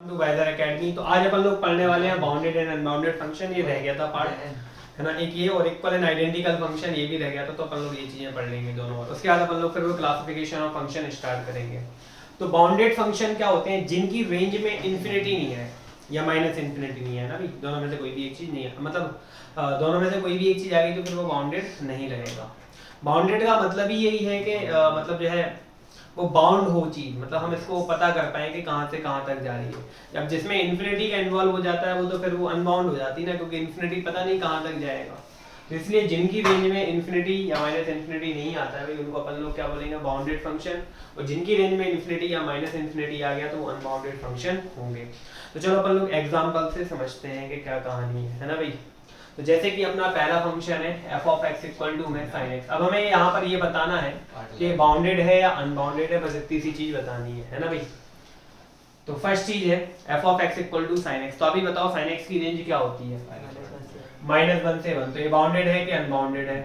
Visor academy. तो आज अपन लोग पढ़ने वाले हैं बाउंडेड एंड अनबाउंडेड फंक्शन। ये रह गया था पार्ट, है ना, एक ये, और इक्वल एंड आइडेंटिकल फंक्शन ये भी रह गया था। तो अपन लोग ये चीजें पढ़ लेंगे दोनों, और उसके बाद अपन लोग फिर वो क्लासिफिकेशन ऑफ फंक्शन स्टार्ट करेंगे। तो बाउंडेड फंक्शन क्या होते हैं? जिनकी रेंज में इन्फिनिटी नहीं है या माइनस इन्फिनिटी नहीं है ना भाई, दोनों में से कोई भी एक चीज नहीं है, मतलब दोनों में से कोई भी एक चीज आ गई तो फिर वो बाउंडेड नहीं रहेगा। बाउंडेड का मतलब ही यही है कि मतलब जो है वो बाउंड हो चीज, मतलब हम इसको पता कर पाए कि कहाँ से कहाँ तक जा रही है। जब जिसमें इन्फिनिटी का इन्वॉल्व हो जाता है वो तो फिर वो अनबाउंड हो जाती है ना, क्योंकि इन्फिनिटी पता नहीं कहाँ तक जाएगा। तो इसलिए जिनकी रेंज में इन्फिनिटी या माइनस इन्फिनिटी नहीं आता है भाई, उनको अपन लोग क्या बोलेंगे? Bounded function. और जिनकी रेंज में इन्फिनिटी या माइनस इन्फिनिटी आ गया तो वो अनबाउंडेड फंक्शन होंगे। तो चलो अपन लोग एग्जाम्पल से समझते हैं कि क्या कहानी है ना भाई। तो जैसे कि अपना पहला फंक्शन है f of x equal to में sin x। अब हमें यहाँ पर ये बताना है कि बाउंडेड है या अनबाउंडेड है, बस इतनी सी चीज बतानी है ना भाई। तो फर्स्ट चीज है f of x equal to sin x। तो अभी बताओ sin x की रेंज क्या होती है? -1 से 1। तो ये बाउंडेड है कि अनबाउंडेड है?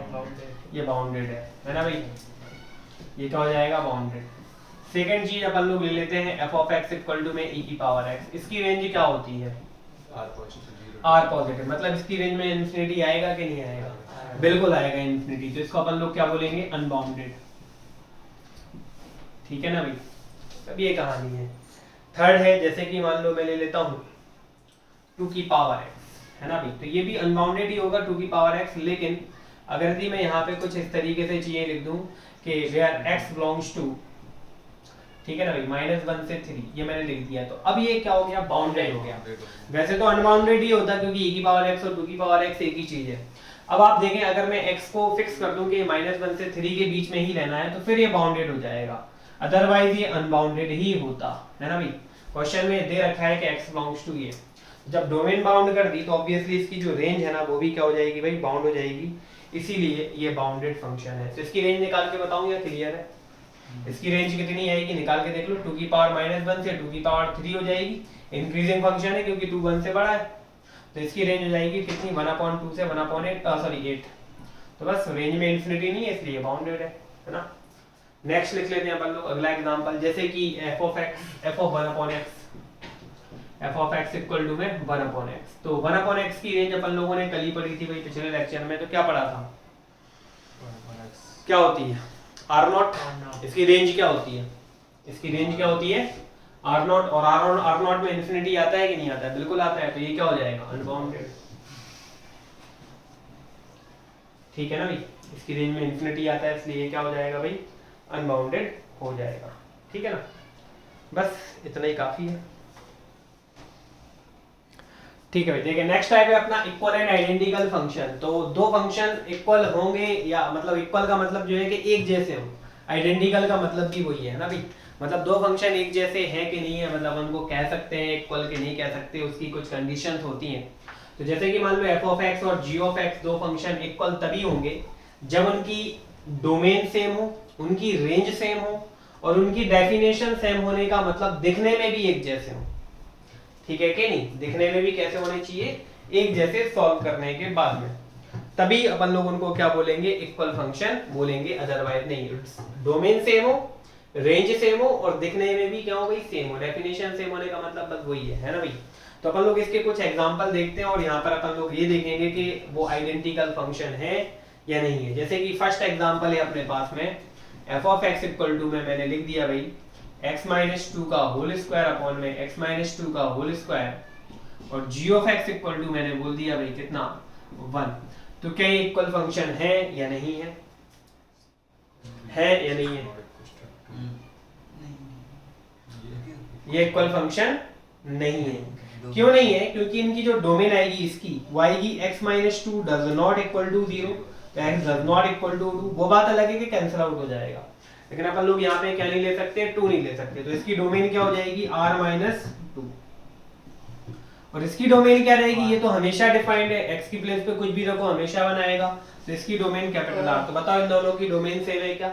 ये बाउंडेड है ना भाई। ये क्या हो जाएगा? बाउंडेड। सेकंड चीज अपन लोग ले लेते हैं f of x equal to में e की पावर x। इसकी रेंज क्या होती है? R positive. मतलब इसकी रेंज में इन्फिनिटी आएगा कि नहीं आएगा? बिल्कुल आएगा इन्फिनिटी। तो इसको अपन लोग क्या बोलेंगे? अनबाउंडेड। ठीक है ना भाई। अब ये कहानी है। थर्ड है, जैसे कि मान लो मैं ले लेता हूँ 2 की पावर x, है ना भाई। तो ये भी अनबाउंडेड ही होगा 2 की पावर x। लेकिन अगर यदि मैं यहाँ पे कुछ इस तरीके से चीजें लिख दूं कि वेयर x बिलोंग्स टू, ठीक है ना भाई, -1 से 3, ये मैंने लिख दिया। तो अब ये क्या हो गया? बाउंडेड हो गया। वैसे तो अनबाउंडेड ही होता क्योंकि e की पावर x और 2 की पावर x एक ही चीज है। अब आप देखें, अगर मैं x को फिक्स कर दूं कि -1 से 3 के बीच में ही रहना है तो फिर ये बाउंडेड हो जाएगा, अदरवाइज ये अनबाउंडेड ही होता, है ना भाई। क्वेश्चन में दे रखा है कि x बिलोंग्स टू ये। जब डोमेन बाउंड कर दी तो ऑब्वियसली इसकी जो रेंज है ना वो भी क्या हो जाएगी भाई? बाउंड हो जाएगी। इसीलिए ये बाउंडेड फंक्शन है। तो इसकी रेंज निकाल के बताऊं या क्लियर है? इसकी रेंज कितनी आएगी? निकाल के देख लो। 2 की पावर -1 से 2 की पावर 3 हो जाएगी। इंक्रीजिंग फंक्शन है क्योंकि 2 1 से बड़ा है। तो इसकी रेंज हो जाएगी कितनी? 1/2 से 8। तो बस रेंज में इन्फिनिटी नहीं है इसलिए बाउंडेड है ना। नेक्स्ट लिख लेते हैं अपन लोग अगला एग्जांपल। जैसे कि f of 1/x equal to में 1/x। तो 1/x की रेंज अपन लोगों ने कल ही पढ़ी थी भाई पिछले लेक्चर में। तो क्या पढ़ा था? क्या होती है? r0। इसकी रेंज क्या होती है? इसकी रेंज क्या होती है? r0। और r0 में इन्फिनिटी आता है कि नहीं आता है? बिल्कुल आता है। तो ये क्या हो जाएगा? अनबाउंडेड। ठीक है ना भाई। इसकी रेंज में इन्फिनिटी आता है इसलिए ये क्या हो जाएगा भाई? अनबाउंडेड हो जाएगा। ठीक है ना। बस इतना ही काफी है। ठीक है भाई। देखिए नेक्स्ट टाइप है अपना इक्वल एंड आइडेंटिकल फंक्शन। तो दो फंक्शन इक्वल होंगे, या मतलब इक्वल का मतलब जो है कि एक जैसे हो, आइडेंटिकल का मतलब भी वही है ना भाई। मतलब दो फंक्शन एक जैसे हैं कि नहीं है, मतलब उनको कह सकते हैं इक्वल के नहीं कह सकते, उसकी कुछ कंडीशंस होती हैं। तो जैसे कि मान लो f ऑफ x और g ऑफ x दो फंक्शन इक्वल तभी होंगे जब उनकी डोमेन सेम हो, उनकी रेंज सेम हो, और उनकी डेफिनेशन सेम होने का मतलब दिखने में भी एक जैसे हो। ठीक है कि नहीं? दिखने में भी कैसे होने चाहिए? एक जैसे। सॉल्व करने के बाद में तभी अपन लोग उनको क्या बोलेंगे? इक्वल फंक्शन बोलेंगे, अदरवाइज नहीं। डोमेन सेम हो, रेंज सेम हो, और दिखने में भी क्या हो भाई? सेम हो। डेफिनेशन सेम होने का मतलब बस वही है ना भाई। तो अपन लोग इसके कुछ एग्जांपल देखते हैं, और यहाँ पर अपन लोग ये देखेंगे कि वो आइडेंटिकल फंक्शन है या नहीं है। जैसे कि फर्स्ट एग्जांपल है अपने पास में f of x equal to में मैंने लिख दिया भाई x-2 का होल स्क्वायर अपॉन में x-2 का होल स्क्वायर, और g of x equal to मैंने बोल दिया भाई कितना? 1। तो क्या ये इक्वल फंक्शन है या नहीं है? है या नहीं है? ये इक्वल फंक्शन नहीं है। क्यों नहीं है? क्योंकि इनकी जो डोमेन आएगी इसकी वो आएगी x-2 does not equal to 0। तो x does not equal to 2, वो बात अलग है कि कैंसिल आउट हो जाएगा। लेकिन अपन लोग यहाँ पे क्या नहीं ले सकते? 2 नहीं ले सकते। तो इसकी डोमेन क्या हो जाएगी? r-2। और इसकी डोमेन क्या रहेगी? ये तो हमेशा डिफाइंड है, x की प्लेस पे कुछ भी रखो हमेशा बनाएगा। तो इसकी डोमेन कैपिटल R। तो बताओ इन दोनों की डोमेन सेम है क्या?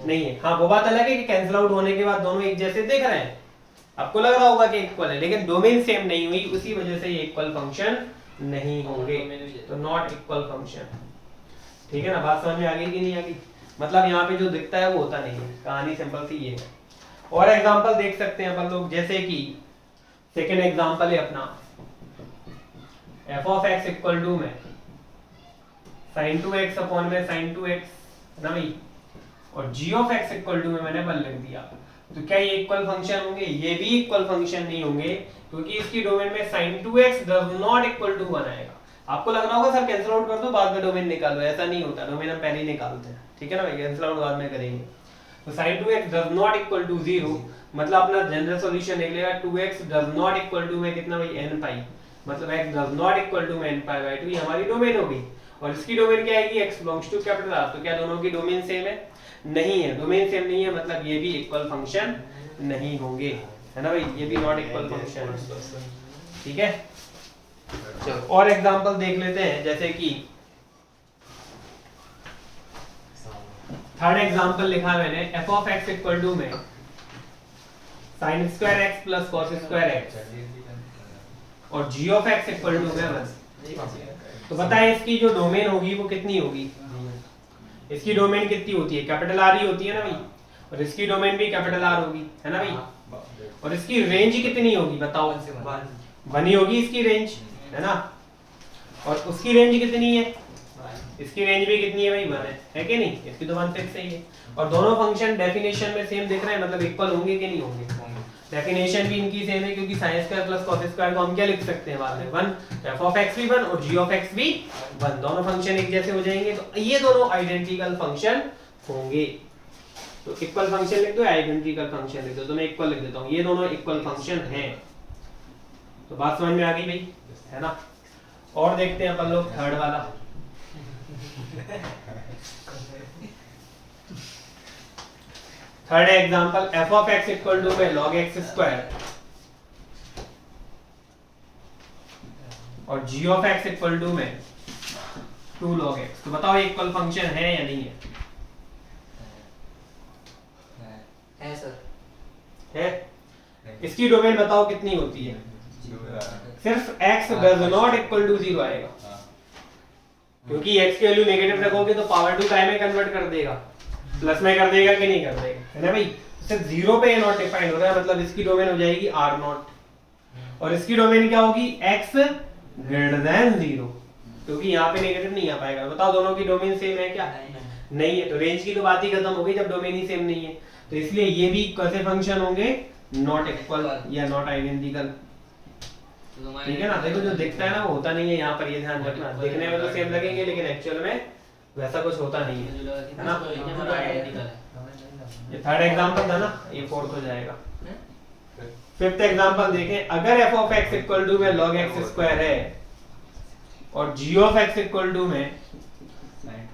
नहीं है। हाँ, वो बात अलग है कि कैंसिल आउट होने के बाद दोनों एक जैसे दिख रहे हैं, आपको लग रहा होगा कि इक्वल है, लेकिन डोमेन सेम नहीं हुई, उसी वजह से ये इक्वल फंक्शन नहीं होंगे। तो नॉट इक्वल फंक्शन। ठीक है ना। बात समझ में आ गई कि नहीं आ गई? मतलब यहाँ पे जो दिखता है वो होता नहीं है। कहानी सिंपल सी ये है। और एग्जांपल देख सकते हैं अपन लोग, जैसे कि सेकेंड एग्जांपल है अपना f of x equal to में sin 2x अपॉन में sin 2x ना भाई, और g of x equal to में मैंने 1 लिख दिया। तो क्या ये इक्वल फंक्शन होंगे? ये भी इक्वल फंक्शन नहीं होंगे, क्योंकि इसकी डोमेन में sin 2x does not equal to 1 आएगा। आपको लग रहा होगा सर कैंसिल आउट कर दो बाद में डोमेन निकालो, ऐसा नहीं होता, डोमेन हम पहले ही निकालते हैं, ठीक है ना भाई, कैंसिल आउट बाद में करेंगे। तो sin 2x does not equal to 0, मतलब अपना जनरल सॉल्यूशन निकलेगा 2x does not equal to में कितना भाई n पाई, मतलब x does not equal to में n पाई बाय 2, ये हमारी डोमेन हो गई। और इसकी डोमेन क्या आएगी? x belongs to capital R। तो क्या दोनों की डोमेन सेम है? नहीं है, डोमेन सेम नहीं है, मतलब ये भी इक्वल फंक्शन नहीं होंगे, है ना भाई, ये भी नॉट इक्वल फंक्शन है, ठीक है। चलो और एग्जांपल देख लेते हैं, जैसे कि थर्ड एग्जांपल लिखा है मैंने f of x equal to में sin square x plus cos square x और g of x equal to में 1। तो बताएं इसकी जो डोमेन होगी वो कितनी होगी? इसकी डोमेन कितनी होती है? कैपिटल R ही होती है ना भाई, और इसकी डोमेन भी कैपिटल R होगी, है ना भाई। और इसकी रेंज कितनी होगी बताओ? 1 ही होगी इसकी रेंज, है ना। और उसकी रेंज कितनी है? इसकी रेंज भी कितनी है भाई? 1 है कि नहीं? इसकी तो 1 फिक्स ही है। और दोनों फंक्शन डेफिनेशन में सेम दिख रहे हैं, मतलब इक्वल होंगे कि नहीं होंगे? डेफिनेशन भी इनकी सेम है, क्योंकि sin square plus cos square को हम क्या लिख सकते हैं बाद में? 1। तो f ऑफ x भी 1 और g ऑफ x भी 1, दोनों फंक्शन एक जैसे हो जाएंगे, तो ये दोनों आइडेंटिकल फंक्शन होंगे। तो इक्वल फंक्शन लिख दो, आइडेंटिकल फंक्शन लिख दो, तो मैं इक्वल लिख देता हूं, ये दोनों इक्वल फंक्शन हैं। तो बात समझ में आ गई भाई, है ना। और देखते हैं अपन लोग थर्ड वाला। Third example f of x equal to में log x स्क्वायर और g of x equal to में 2 log x। तो बताओ ये इक्वल फंक्शन है या नहीं है? है सर, है। इसकी डोमेन बताओ कितनी होती है? सिर्फ x does not equal to 0 आएगा, क्योंकि x की वैल्यू नेगेटिव रखोगे तो पावर 2 काय में कन्वर्ट कर देगा? प्लस में कर देगा कि नहीं कर देगा, है ना भाई। सिर्फ 0 पे ये नॉट डिफाइंड हो रहा है, मतलब इसकी डोमेन हो जाएगी r0, और इसकी डोमेन क्या होगी? x ग्रेटर देन 0, क्योंकि यहाँ पे नेगेटिव नहीं आ पाएगा। बताओ दोनों की डोमेन सेम है क्या? नहीं है, तो रेंज की तो बात ही खत्म हो गई जब डोमेन ही सेम नहीं है। तो इसलिए ये भी कैसे फंक्शन होंगे? नॉट इक्वल या नॉट आइडेंटिकल, ठीक है ना। देखो जो दिखता है ना वो होता नहीं है यहाँ पर, ये ध्यान रखना। दिखने में तो सेम लगेंगे लेकिन एक्चुअल में वैसा कुछ होता नहीं है ना। ये थर्ड एग्जांपल था ना, ये फोर्थ हो जाएगा। फिफ्थ एग्जांपल देखें, अगर f of x equal to में log x स्क्वायर है और g of x equal to में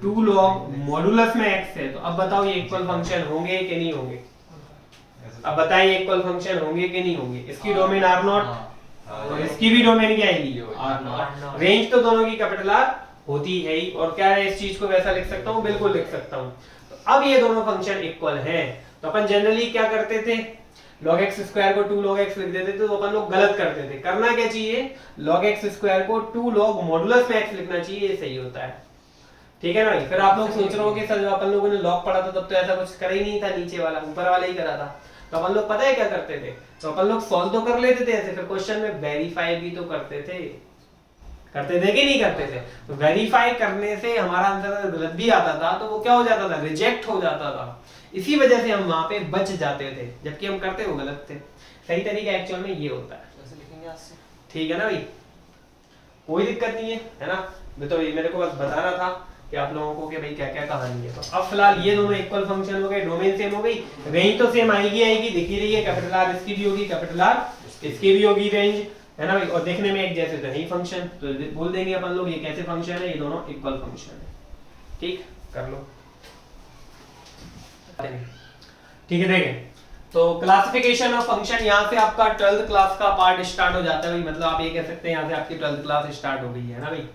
2 log मॉडुलस में x है, तो अब बताओ ये इक्वल फंक्शन होंगे कि नहीं होंगे? अब बताइए इक्वल फंक्शन होंगे कि नहीं होंगे? इसकी डोमेन r0 और इसकी भी डोमेन क्या आएगी? r0। रेंज तो दोनों की कैपिटल R होती है ही, और क्या है इस चीज को वैसा लिख सकता हूँ? बिल्कुल लिख सकता हूँ। तो अब ये दोनों फंक्शन इक्वल हैं, तो अपन जनरली क्या करते थे? log x स्क्वायर को 2 log x लिख देते थे, तो अपन लोग गलत करते थे। करना क्या चाहिए? log x स्क्वायर को 2 log मॉडुलस में x लिखना चाहिए, ये सही होता है, ठीक है ना भाई। फिर आप लोग सोच रहे हो कि सर जब अपन लोगों ने log पढ़ा था तब तो ऐसा कुछ करा ही नहीं था, नीचे वाला ऊपर वाला ही करा था। तो अपन लोग पता है क्या करते थे? तो अपन लोग सॉल्व तो कर लेते थे ऐसे, फिर क्वेश्चन में वेरीफाई भी तो करते थे कि नहीं करते थे? तो वेरीफाई करने से हमारा आंसर गलत भी आता था तो वो क्या हो जाता था? रिजेक्ट हो जाता था। इसी वजह से हम वहां पे बच जाते थे, जबकि हम करते वो गलत थे। सही तरीका एक्चुअल में ये होता है, ऐसे लिखेंगे आज से, ठीक है ना भाई, कोई दिक्कत नहीं है ना। तो मेरे को बस बताना था कि आप लोगों को कि भाई क्या क्या कहानी है। तो अब फिलहाल ये दोनों इक्वल फंक्शन हो गए, डोमेन सेम हो गई, रेंज तो सेम आएगी, दिख ही रही है। कैपिटल R इसकी भी होगी, कैपिटल R इसकी भी होगी रेंज, है ना भाई। और देखने में एक जैसे तो नहीं फंक्शन, तो बोल देंगे अपन लोग ये कैसे फंक्शन है? ये दोनों इक्वल फंक्शन है, ठीक कर लो, ठीक है। देखें तो क्लासिफिकेशन ऑफ फंक्शन, यहाँ से आपका 12th क्लास का पार्ट स्टार्ट हो जाता है भाई, मतलब आप ये कह सकते हैं यहाँ से आपकी 12th क्लास स्टार्ट हो गई है ना भाई।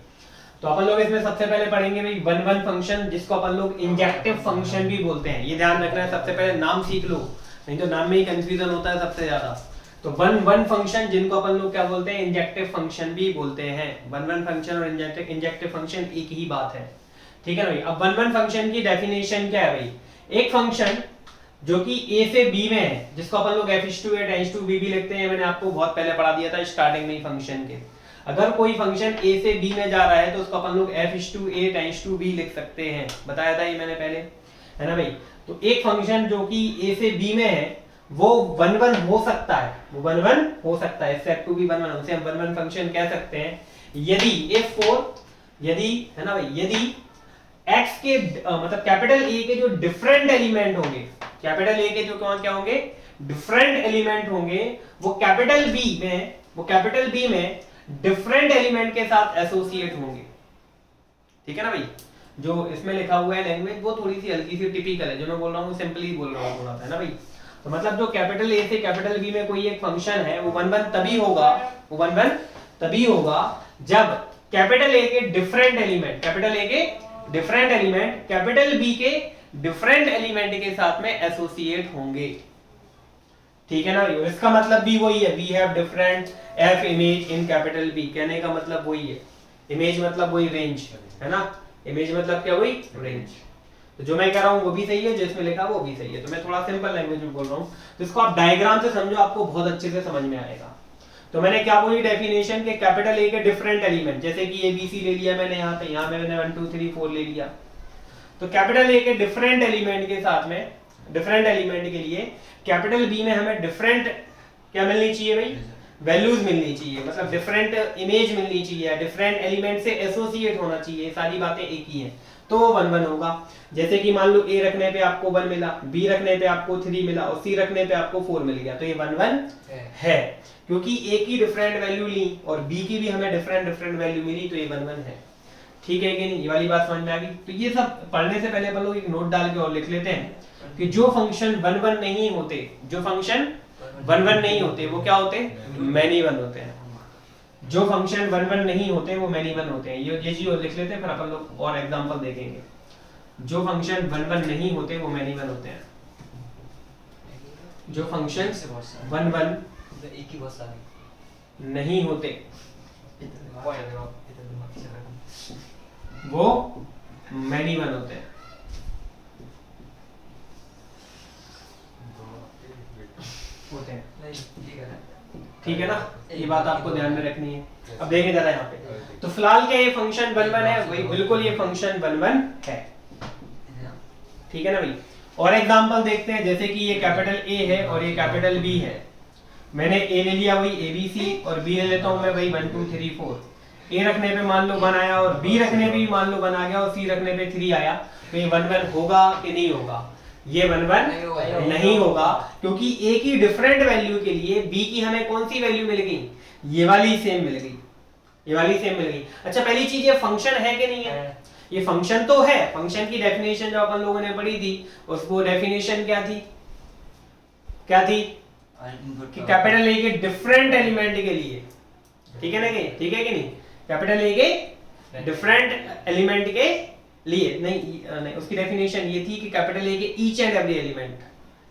तो अपन लोग इसमें सबसे पहले पढ़ेंगे भाई वन फंक्शन, जिसको अपन लोग इंजेक्टिव फंक्शन भी बोलते हैं। ये ध्यान रखना है, सबसे पहले नाम सीख लो, नहीं तो नाम में ही कंफ्यूजन होता है सबसे ज्यादा। तो वन फंक्शन जिनको अपन लोग क्या बोलते हैं? इंजेक्टिव फंक्शन भी बोलते हैं। वन फंक्शन और इंजेक्टिव फंक्शन एक ही बात है, ठीक है ना भाई। अब वन फंक्शन की डेफिनेशन क्या है भाई? एक फंक्शन जो कि ए से बी में है, जिसको अपन लोग f/a टेंड्स टू b भी लिखते हैं, मैंने आपको बहुत पहले पढ़ा दिया था स्टार्टिंग में फंक्शन के। अगर कोई फंक्शन a से b में जा रहा है तो उसको अपन लोग f/a टेंड्स टू b लिख सकते हैं, बताया था ये मैंने पहले, है ना भाई। तो एक फंक्शन जो कि a से b में है वो 1 1 हो सकता है, वो 1 1 हो सकता है, सेट टू बी 1 1, उसे हम 1 1 फंक्शन कह सकते हैं यदि यदि, है ना भाई, यदि x के मतलब कैपिटल A के जो डिफरेंट एलिमेंट होंगे, कैपिटल A के जो क्या होंगे, डिफरेंट एलिमेंट होंगे, वो कैपिटल B में डिफरेंट एलिमेंट के साथ एसोसिएट होंगे। ठीक है ना भाई, जो इसमें लिखा हुआ है लैंग्वेज वो थोड़ी सी हल्की सी टिपिकल है, जो मैं बोल रहा हूँ सिंपली बोल रहा हूँ थोड़ा सा, है ना भाई। तो मतलब जो कैपिटल A से कैपिटल B में कोई एक फंक्शन है वो 1 1 तभी होगा, वो 1 1 तभी होगा जब कैपिटल A के डिफरेंट एलिमेंट, कैपिटल A के डिफरेंट एलिमेंट कैपिटल B के डिफरेंट एलिमेंट के साथ में एसोसिएट होंगे। ठीक है ना, इसका मतलब भी वही है, we have different f image in capital B, कहने का मतलब वही है, इमेज मतलब वही रेंज, है ना, इमेज मतलब क्या, वही रेंज। तो जो मैं कह रहा हूं वो भी सही है, जो इसमें लिखा वो भी सही है। तो मैं थोड़ा सिंपल लैंग्वेज में बोल रहा हूं, तो इसको आप डायग्राम से समझो, आपको बहुत अच्छे से समझ में आएगा। तो मैंने क्या बोली डेफिनेशन के, कैपिटल A के डिफरेंट एलिमेंट, जैसे कि ABC ले लिया मैंने यहाँ पे, यहाँ मैंने 1 2 3 4 ले लिया, तो कैपिटल A के डिफरेंट एलिमेंट के साथ में, डिफरेंट एलिमेंट के लिए कैपिटल B में हमें डिफरेंट क्या मिलनी चाहिए भाई, वैल्यूज मिलनी चाहिए, मतलब डिफरेंट इमेज मिलनी चाहिए, डिफरेंट एलिमेंट से एसोसिएट होना चाहिए, सारी बातें एक ही हैं, तो वो 1 1 होगा। जैसे कि मान लो A रखने पे आपको 1 मिला, B रखने पे आपको 3 मिला और C रखने पे आपको 4 मिल गया, तो ये 1 1 है, क्योंकि A की डिफरेंट वैल्यू ली और B की भी हमें डिफरेंट वैल्यू मिली, तो ये 1 1 है। ठीक है कि नहीं, ये वाली बात समझ में आ गई। तो ये सब पढ़ने से पहले अपन लोग एक नोट डाल के और लिख लेते हैं कि जो फंक्शन 1 1 नहीं होते, जो फंक्शन 1 1 नहीं होते वो क्या होते, मैनी वन होते हैं। जो फंक्शन 1 1 नहीं होते वो मैनी वन होते हैं, ये चीज और लिख लेते हैं, फिर अपन लोग और एग्जांपल देखेंगे। जो फंक्शन 1 1 नहीं होते वो मैनी वन होते हैं, जो फंक्शन 1 1 एक ही बहुत सारी नहीं होते वो मैनी वन होते हैं। होते हैं, ठीक है ना, ये बात आपको ध्यान में रखनी है। अब देखें जरा यहाँ पे, तो फिलहाल क्या ये फंक्शन 1 1 है, वही बिल्कुल ये फंक्शन 1 1 है, ठीक है ना भाई। और एग्जांपल देखते हैं, जैसे कि ये कैपिटल A है और ये कैपिटल B है, मैंने A ले लिया वही ABC और B ले लेता हूँ मैं वही 1 2 3 4। A रखने पे मान लो 1 आया और B रखने पे भी मान लो 1 आ गया और C रखने पे 3 आया, तो ये 1 1 होगा कि नहीं होगा, ये 1 1 नहीं होगा, क्योंकि A की डिफरेंट वैल्यू के लिए B की हमें कौन सी वैल्यू मिल गई, ये वाली सेम मिल गई, ये वाली सेम मिल गई। अच्छा पहली चीज ये फंक्शन है कि नहीं है, ये फंक्शन तो है। फंक्शन की डेफिनेशन जो अपन लोगों ने पढ़ी थी, उसको डेफिनेशन क्या थी, क्या थी कि कैपिटल A के डिफरेंट एलिमेंट के लिए, ठीक है ना, कि ठीक है कि नहीं, कैपिटल A के डिफरेंट एलिमेंट के लिए नहीं, उसकी डेफिनेशन ये थी कि कैपिटल A के each and every element,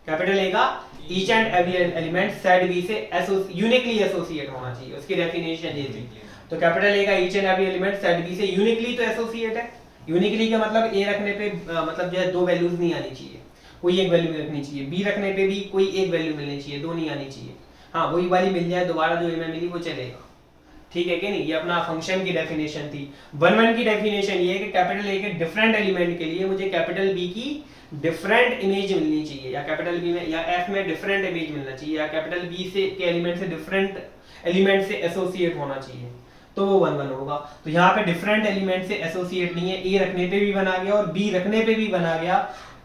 capital A का each and every element set B से यूनिकली एसोसिएट होना चाहिए, उसकी डेफिनेशन ये थी। तो कैपिटल A का each and every element set B से यूनिकली तो एसोसिएट है, यूनिकली का मतलब A रखने पे मतलब जो है दो वैल्यूज नहीं आनी चाहिए, कोई एक वैल्यू रखनी चाहिए, B रखने पे भी कोई एक वैल्यू मिलनी चाहिए, दो नहीं आनी चाहिए, हाँ वही वाली मिल जाए दोबारा जो में मिली वो चलेगा, ठीक है कि नहीं। ये अपना फंक्शन की डेफिनेशन थी। 1 1 की डेफिनेशन ये है कि कैपिटल A के डिफरेंट एलिमेंट के लिए मुझे कैपिटल B की डिफरेंट इमेज मिलनी चाहिए, या कैपिटल B में या F में डिफरेंट इमेज मिलना चाहिए, या कैपिटल B से के एलिमेंट से डिफरेंट एलिमेंट से एसोसिएट होना चाहिए, तो वो 1 1 होगा। तो यहाँ पे डिफरेंट एलिमेंट से एसोसिएट नहीं है, A रखने पे भी 1 आ गया और B रखने पे भी 1 आ गया,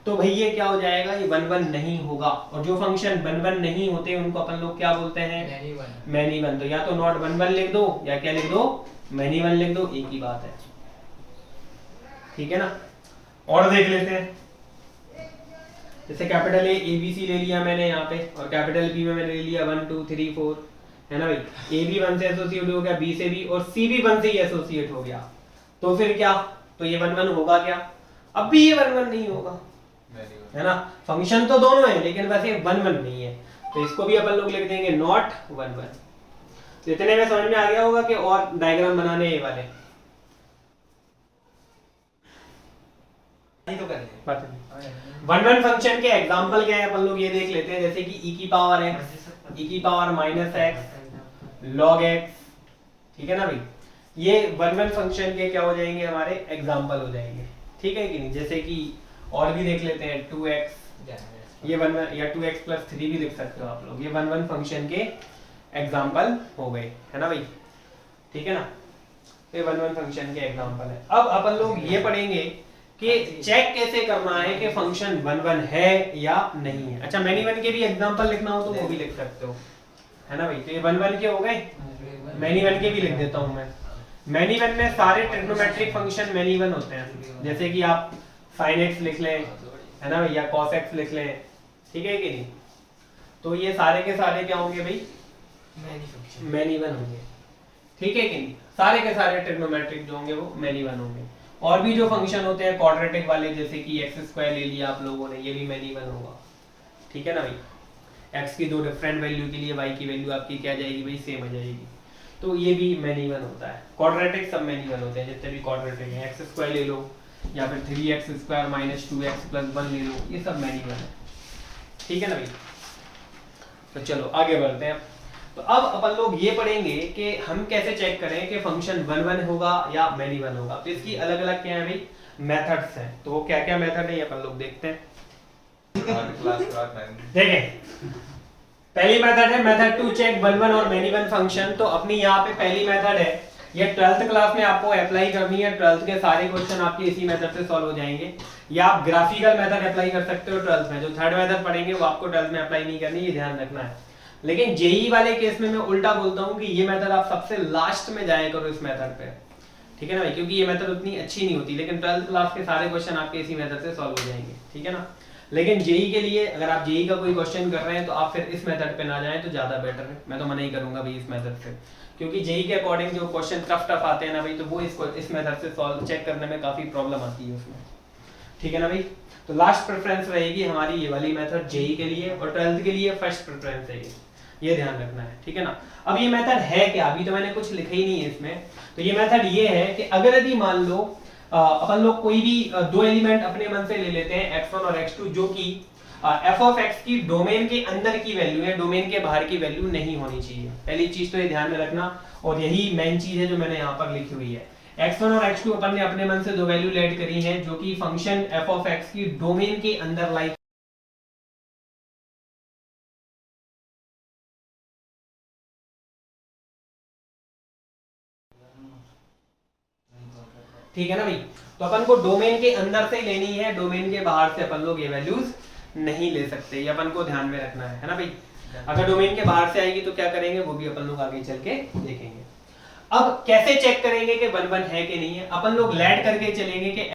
तो भाई ये क्या हो जाएगा, ये 1 1 नहीं होगा। और जो फंक्शन 1 1 नहीं होते उनको अपन लोग क्या बोलते हैं, मैनी वन। तो या तो नॉट 1 1 लिख दो या क्या लिख दो, मैनी वन लिख दो, एक ही बात है, ठीक है ना। और देख लेते हैं, जैसे कैपिटल A ABC ले लिया मैंने यहाँ पे और कैपिटल B में मैंने ले लिया 1 2 3 4, है ना भाई। A भी 1 से एसोसिएट हो गया, B से भी, और C भी 1 से ही एसोसिएट हो गया, तो फिर क्या, तो ये 1 1 होगा क्या, अब भी ये 1 1 नहीं होगा, है ना। फंक्शन तो दोनों है लेकिन वैसे 1 1 नहीं है, तो इसको भी अपन लोग लिख देंगे नॉट 1 1। तो इतने में समझ में आ गया होगा कि और डायग्राम बनाने ये वाले नहीं तो कर ले बात नहीं। वन वन फंक्शन के एग्जांपल क्या है अपन लोग ये देख लेते हैं, जैसे कि e की पावर x, e की power minus x, log x, ठीक है ना भाई। ये वन वन फंक्शन के क्या हो जाएंगे, हमारे एग्जांपल हो जाएंगे, ठीक है कि नहीं। जैसे कि और भी देख लेते हैं 2x, ये वन या 2x प्लस 3 भी लिख सकते हो आप लोग, ये वन वन फंक्शन के एग्जांपल हो गए, है ना भाई, ठीक है ना। ये वन वन फंक्शन के एग्जांपल है। अब अपन लोग ये पढ़ेंगे कि चेक कैसे करना है कि फंक्शन वन वन है या नहीं है। अच्छा, मैनी वन के भी एग्जांपल लिखना हो तो वो भी लिख सकते हो, है ना भाई। तो ये वन वन के हो गए, मैनी वन के भी लिख देता हूं मैं। मैनी वन में सारे ट्रिग्नोमेट्रिक फंक्शन मैनी वन होते हैं, जैसे कि आप sin x लिख लें, है ना भैया, cos x लिख लें, ठीक है कि नहीं। तो ये सारे के सारे क्या होंगे भाई, मैनी वन होंगे, ठीक है कि नहीं। सारे के सारे ट्रिग्नोमेट्रिक जो होंगे वो मैनी वन होंगे। और भी जो फंक्शन होते हैं क्वाड्रेटिक वाले, जैसे कि x² ले लिया आप लोगों ने, ये भी मैनी वन होगा, ठीक है ना भाई। x की दो डिफरेंट वैल्यू के लिए y की वैल्यू आपकी क्या जाएगी भाई, सेम आ जाएगी, तो ये भी मैनी वन होता है। क्वाड्रेटिक सब मैनी वन होते हैं, जितने भी क्वाड्रेटिक हैं, x² ले लो या फिर 3x² माइनस 2x प्लस 1 ले लो, ये सब मैनी वन है, ठीक है ना भाई। तो चलो आगे बढ़ते हैं। तो अब अपन लोग ये पढ़ेंगे कि हम कैसे चेक करें कि फंक्शन वन वन होगा या मैनी वन होगा। तो इसकी अलग अलग क्या है भाई, मेथड्स हैं। तो वो क्या क्या मेथड है ये अपन लोग देखते हैं। देखें, पहली मेथड है method to check one one और मैनी वन फंक्शन। तो अपनी यहाँ पे पहली मेथड है, ये 12th क्लास में आपको अप्लाई करनी है। 12th के सारे क्वेश्चन आपके इसी मेथड से सॉल्व हो जाएंगे, या आप ग्राफिकल मेथड अप्लाई कर सकते हो 12th में। जो थर्ड मेथड पढ़ेंगे वो आपको 12th में अप्लाई नहीं करनी, ये ध्यान रखना है। लेकिन जेई वाले केस में मैं उल्टा बोलता हूँ कि ये मेथड आप सबसे लास्ट में जाया करो इस मेथड पे, ठीक है ना भाई, क्योंकि ये मेथड उतनी अच्छी नहीं होती। लेकिन 12th क्लास के सारे क्वेश्चन आपके इसी मेथड से सॉल्व हो जाएंगे, ठीक है ना। लेकिन जेई के लिए अगर आप जेई का कोई क्वेश्चन कर रहे हैं तो आप फिर इस मेथड पे ना जाएं तो ज्यादा बेटर है। मैं तो मना ही करूंगा भाई इस मेथड से, क्योंकि जेई के अकॉर्डिंग जो क्वेश्चन टफ आते हैं ना भाई, तो वो इस मेथड से सॉल्व चेक करने में काफी प्रॉब्लम आती है उसमें, ठीक है ना भाई। तो लास्ट प्रेफरेंस रहेगी हमारी ये वाली मेथड जेई के लिए, और 12th के लिए फर्स्ट प्रेफरेंस है ये ध्यान रखना है, ठीक है ना। अब ये मेथड है क्या, अभी तो मैंने कुछ लिखा ही नहीं है इसमें। तो ये मेथड ये है कि अगर यदि मान लो अपन लोग कोई भी दो एलिमेंट अपने मन से ले लेते हैं x1 और x2, जो कि f ऑफ x की डोमेन के अंदर की वैल्यू है, डोमेन के बाहर की वैल्यू नहीं होनी चाहिए। पहली चीज तो ये ध्यान में रखना, और यही मेन चीज है जो मैंने यहाँ पर लिखी हुई है। x1 और x2 अपन ने अपने मन से दो वैल्यू लेट करी है, जो कि फंक्शन f ऑफ x की डोमेन के अंदर लाइक, ठीक है ना भाई। तो अपन को डोमेन के अंदर से लेनी है, डोमेन के बाहर से अपन लोग ये वैल्यूज नहीं ले सकते, ये अपन को ध्यान में रखना है ना भाई। अगर डोमेन के बाहर से आएगी तो क्या करेंगे वो भी अपन लोग आगे चल के देखेंगे। अब कैसे चेक करेंगे कि वन वन है कि नहीं है, अपन लोग लेट करके चलेंगे कि